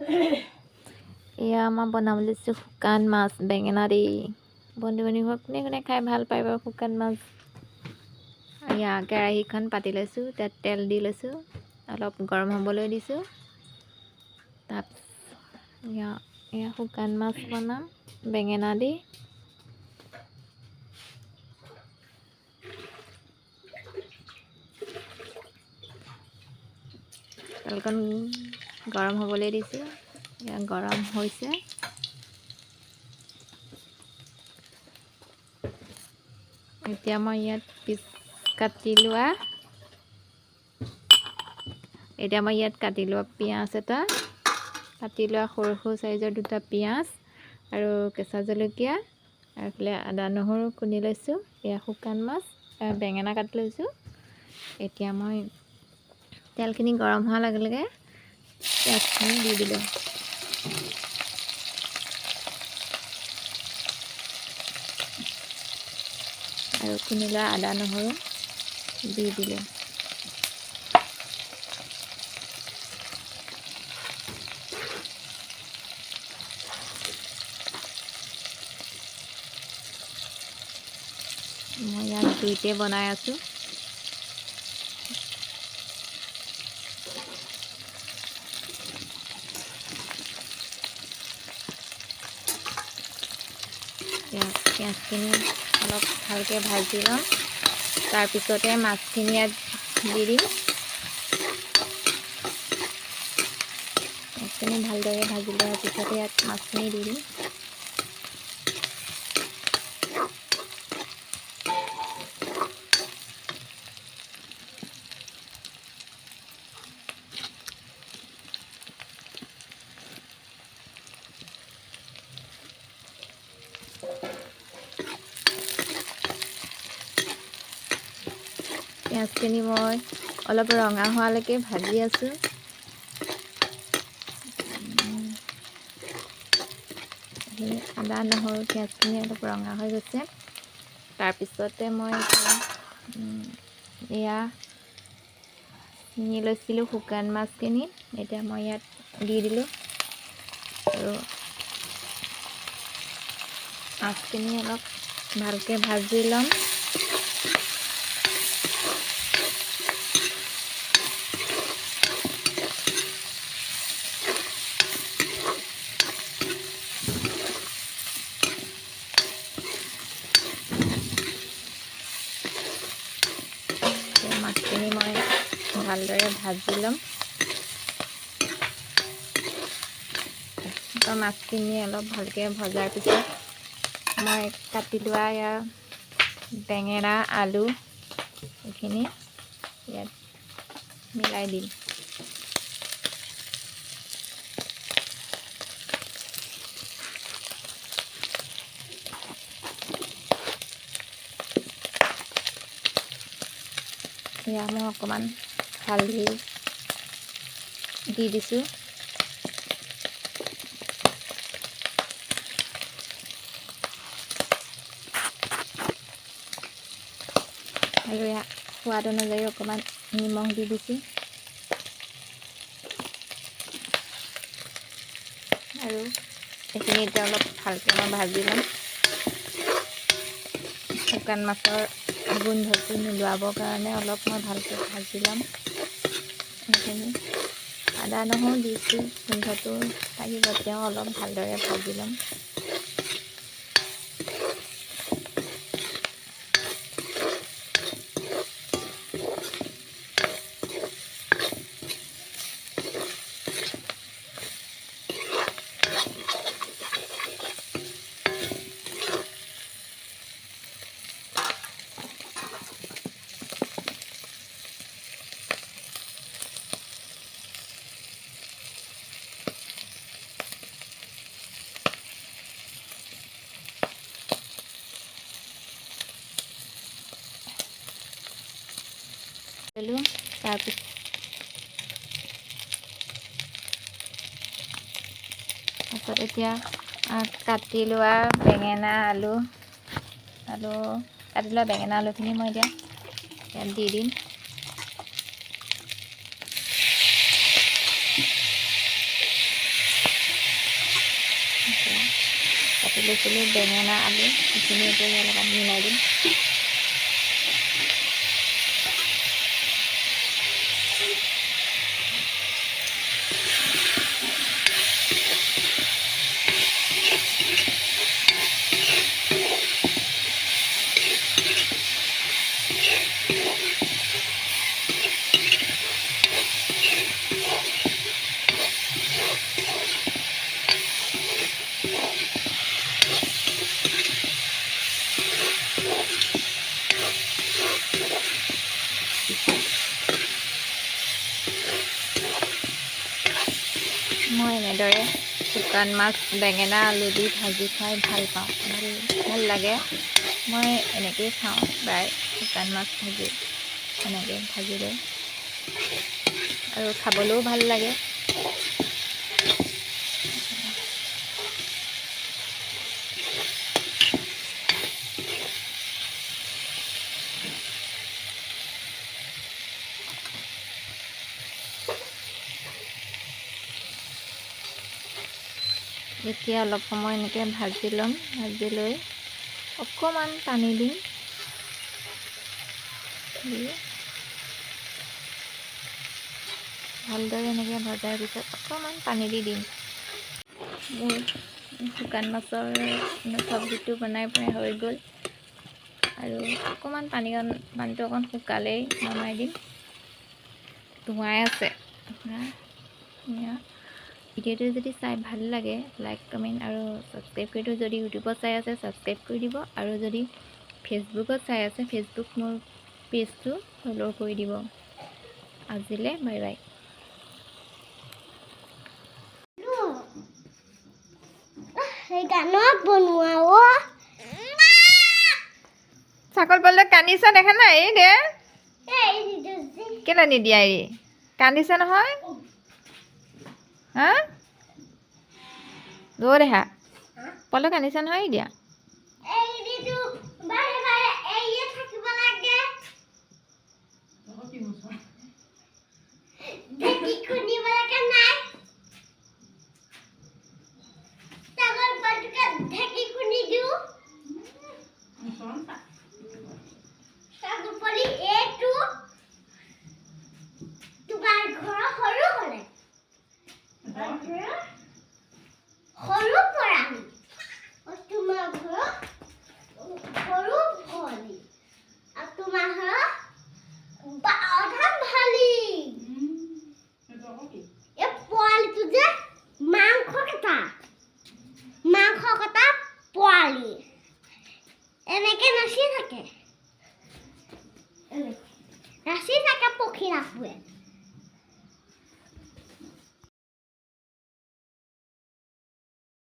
এয়া আমাৰ বনাবলৈ দিছোঁ শুকান মাছ বেঙেনা দি। বন্ধু বান্ধৱীবোৰ কোনে কোনে খাই ভাল পায় বাৰু শুকান মাছ। এয়া কেৰাহীখন পাতি লৈছোঁ, তাত তেল দি লৈছোঁ, অলপ গৰম হ'বলৈ দিছোঁ। তাৰপিছত এয়া শুকান মাছ বনাম বেঙেনা দি। তেলকণ গৰম হ'বলৈ দিছোঁ, এয়া গৰম হৈছে। এতিয়া মই ইয়াত কাটি লোৱা পিঁয়াজ এটা, কাটি লোৱা সৰু সৰু চাইজৰ দুটা পিঁয়াজ আৰু কেঁচা জলকীয়া আৰু এইফালে আদা নহৰু খুন্দি লৈছোঁ। এয়া শুকান মাছ বেঙেনা কাটি লৈছোঁ। এতিয়া মই তেলখিনি গৰম হোৱাৰ লগে লগে পিঁয়াজখিনি দি দিলোঁ। আৰু খুন্দি লোৱা আদা নহৰু দি দিলোঁ। মই ইয়াত জুইতে বনাই আছোঁ। পিঁয়াজখিনি অলপ ভালকৈ ভাজি ল'ম, তাৰপিছতে মাছখিনি ইয়াত দি দিম। মাছখিনি ভালদৰে ভাজি লোৱাৰ পিছতে ইয়াত মাছখিনি দি দিম। পিঁয়াজখিনি মই অলপ ৰঙা হোৱালৈকে ভাজি আছোঁ। আদা নহৰু পিঁয়াজখিনি অলপ ৰঙা হৈ গৈছে। তাৰপিছতে মই এয়া ছিঙি লৈছিলোঁ শুকান মাছখিনি, এতিয়া মই ইয়াত দি দিলোঁ আৰু মাছখিনি অলপ ভালকৈ ভাজি ল'ম। মাছখিনি মই ভালদৰে ভাজি ল'ম। মাছখিনি অলপ ভালকৈ ভজাৰ পিছত মই কাটি লোৱা ইয়াৰ বেঙেনা আলু এইখিনি ইয়াত মিলাই দিম। এয়া মই অকণমান হালধি দি দিছোঁ। আৰু এয়া সোৱাদ অনুযায়ী অকণমান নিমখ দি দিছোঁ। আৰু এইখিনি এতিয়া অলপ ভালকৈ মই ভাজি ল'ম। শুকান মাছৰ গোন্ধটো নোলোৱাবৰ কাৰণে অলপ মই ভালকৈ ভাজি ল'ম। এইখিনি আদা নহৰু দিছোঁ, গোন্ধটো লাগিব, তেওঁ অলপ ভালদৰে ভাজি ল'ম। তাৰপিছত এতিয়া কাটি লোৱা বেঙেনা আলুখিনি মই এতিয়া ইয়াত দি দিম। লৈছিলোঁ বেঙেনা আলু এইখিনি এতিয়া ইয়াৰ লগত মিলাই দিম মই এনেদৰে শুকান মাছ বেঙেনা আলু দি ভাজি খাই ভাল পাওঁ ভাল লাগে মই এনেকৈয়ে খাওঁ প্ৰায় শুকান মাছ ভাজি এনেকৈ ভাজি লৈ আৰু খাবলৈও ভাল লাগে এতিয়া অলপ সময় এনেকৈ ভাজি ল'ম ভাজি লৈ অকণমান পানী দিম ভালদৰে এনেকৈ ভজাৰ পিছত অকণমান পানী দি দিম মোৰ শুকান মাছৰ চব্জিটো বনাই প্ৰায় হৈ গ'ল আৰু অকণমান পানীটো অকণ শুকালেই নমাই দিম ধোঁৱাই আছে ভিডিঅ'টো যদি চাই ভাল লাগে লাইক কমেণ্ট আৰু ছাবস্ক্ৰাইব কৰি দিওঁ যদি ইউটিউবত চাই আছে ছাবস্ক্ৰাইব কৰি দিব আৰু যদি ফেচবুকত চাই আছে ফেচবুক মোৰ পেজটো ফ'ল' কৰি দিব আজিলৈ বাই বাই ছাগল বললে কান্দিছে দেখা নাই এই দে কেলৈ নিদিয়া এই কান্দিছে নহয় হা দৌৰ দেহা পলক আনিছে নহয় দিয়া Así saca poquita, pues.